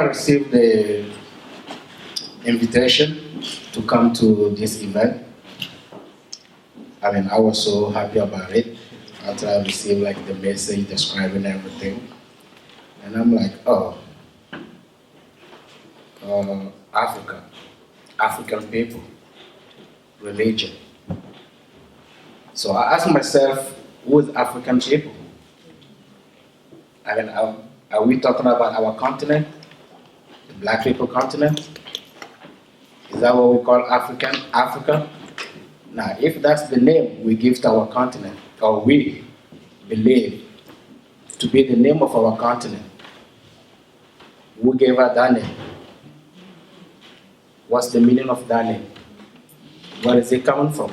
received the invitation to come to this event, I mean, I was so happy about it after I received like the message describing everything. And I'm like, oh, Africa, African people, religion. So I asked myself, who is African people? I mean, are we talking about our continent, the black people continent? Is that what we call Africa? Now, if that's the name we give to our continent, or we believe to be the name of our continent, who gave her that name? What's the meaning of that name? Where is it coming from?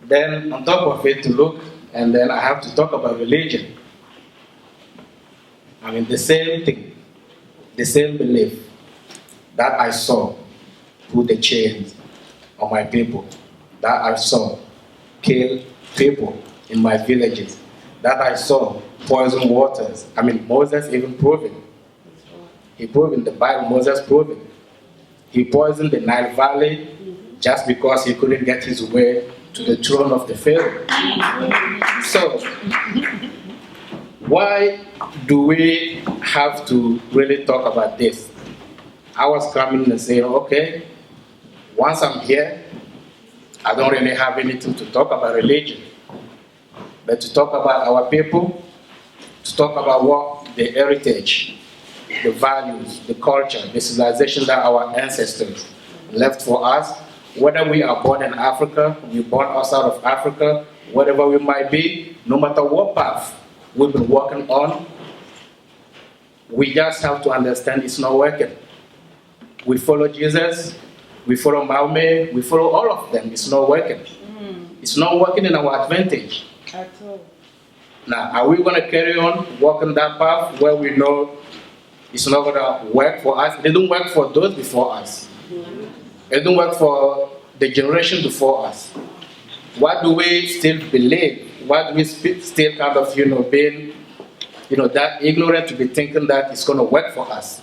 Then, on top of it, to look, and then I have to talk about religion. I mean, the same thing, the same belief that I saw put the chains on my people, that I saw kill people in my villages, that I saw poison waters. I mean, Moses even proved it. He proved in the Bible, Moses proved it. He poisoned the Nile Valley just because he couldn't get his way to the throne of the Pharaoh. So, why do we have to really talk about this? I was coming and saying, okay, once I'm here, I don't really have anything to talk about religion, but to talk about our people, to talk about what the heritage, the values, the culture, the civilization that our ancestors left for us, whether we are born in Africa, we born outside of Africa, whatever we might be, no matter what path we've been working on, we just have to understand it's not working. We follow Jesus, we follow Mahomet, we follow all of them, it's not working. It's not working in our advantage. At all. Now, are we going to carry on walking that path where we know it's not going to work for us? It didn't work for those before us. It didn't work for the generation before us. Why do we still believe? Why do we still kind of, being, that ignorant to be thinking that it's going to work for us?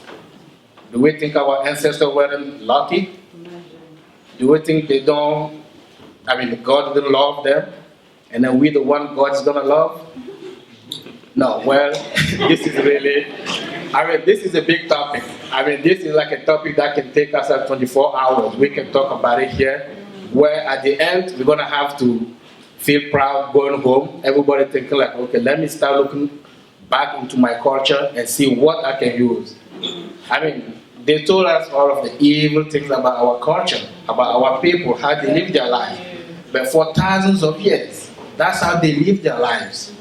Do we think our ancestors weren't lucky? Do we think God didn't love them? And then we the one God's going to love? No, well, this is really, this is a big topic. This is like a topic that can take us at 24 hours. We can talk about it here, where at the end, we're going to have to feel proud going home. Everybody thinking like, okay, let me start looking back into my culture and see what I can use. They told us all of the evil things about our culture, about our people, how they live their life. But for thousands of years, that's how they live their lives.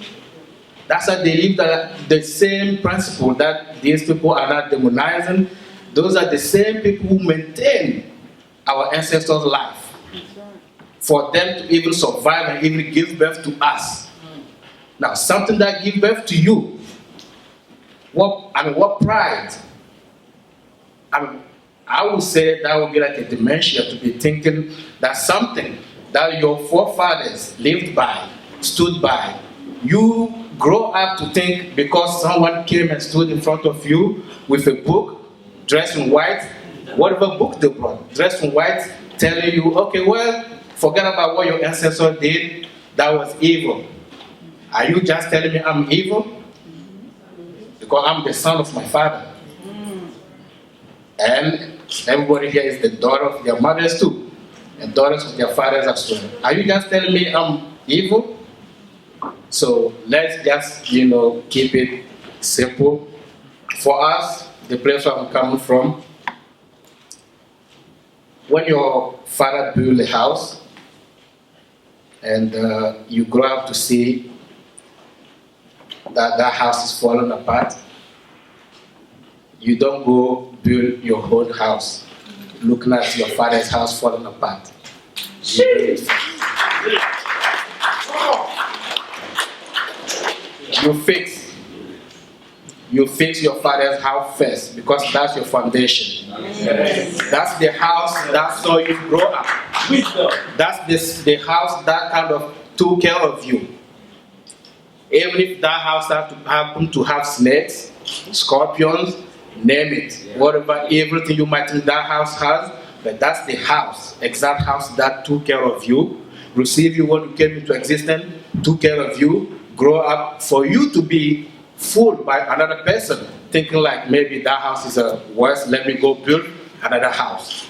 That's how they live the same principle that these people are not demonizing. Those are the same people who maintain our ancestors' life. For them to even survive and even give birth to us. Now, something that gives birth to you, what pride? I would say that would be like a dementia to be thinking that something that your forefathers lived by, stood by, you grow up to think because someone came and stood in front of you with a book, dressed in white, whatever book they brought, dressed in white, telling you, okay, well, forget about what your ancestors did, that was evil. Are you just telling me I'm evil? Because I'm the son of my father. And everybody here is the daughter of their mothers too, and daughters of their fathers as well. Are you just telling me I'm evil? So let's just, keep it simple. For us, the place where I'm coming from, when your father built a house, and you grow up to see that house is falling apart, you don't go build your own house looking at your father's house falling apart. You fix your father's house first, because that's your foundation. Yes. That's the house that saw you grow up. That's the house that kind of took care of you. Even if that house happened to have snakes, scorpions, name it. Whatever, everything you might think that house has, but that's the house, exact house that took care of you, received you when you came into existence, took care of you, grow up for you to be fooled by another person, thinking like maybe that house is a worse, let me go build another house.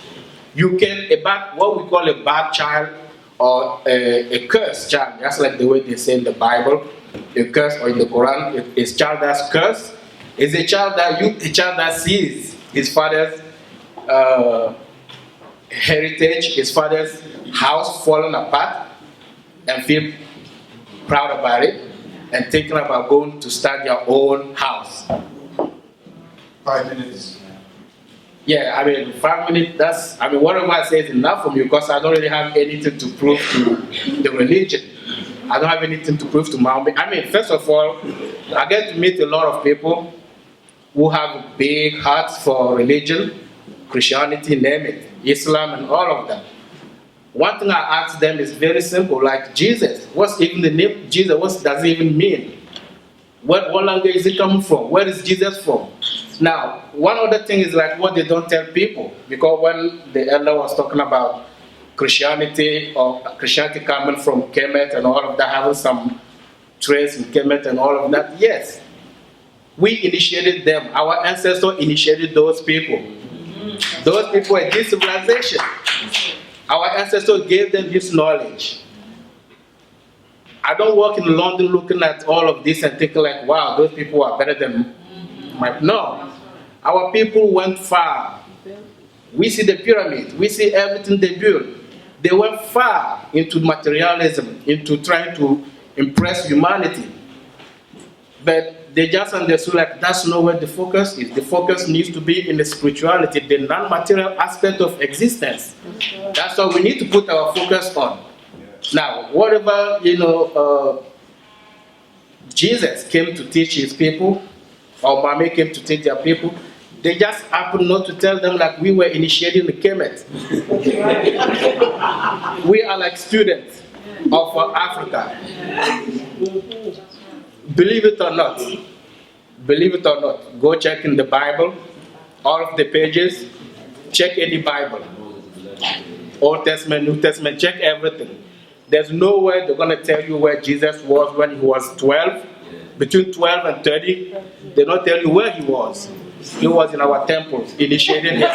You can, what we call a bad child or a cursed child, that's like the way they say in the Bible, a curse, or in the Quran, a child that's cursed is a child that sees his father's heritage, his father's house falling apart, and feel proud about it, and thinking about going to start their own house. 5 minutes. Yeah, 5 minutes, whatever I say is enough for me, because I don't really have anything to prove to the religion. I don't have anything to prove to Muhammad. First of all, I get to meet a lot of people who have big hearts for religion, Christianity, name it, Islam, and all of that. One thing I ask them is very simple, like Jesus. What's even the name Jesus? What does it even mean? What language is it coming from? Where is Jesus from? Now, one other thing is like what they don't tell people, because when the elder was talking about Christianity, or Christianity coming from Kemet and all of that, having some trace in Kemet and all of that, yes, we initiated them. Our ancestors initiated those people. Those people were this civilization. Our ancestors gave them this knowledge. I don't walk in London looking at all of this and thinking like, wow, those people are better than my... No. Our people went far. We see the pyramid. We see everything they built. They went far into materialism, into trying to impress humanity. But they just understood like that's not where the focus is. The focus needs to be in the spirituality, the non-material aspect of existence. That's what we need to put our focus on. Now, whatever, Jesus came to teach his people, or Muhammad came to teach their people, they just happened not to tell them like we were initiating the Kemet. We are like students of Africa. Believe it or not, go check in the Bible, all of the pages, check any Bible, Old Testament, New Testament, check everything. There's nowhere they're going to tell you where Jesus was when he was 12, between 12 and 30. They don't tell you where he was. He was in our temples, initiating his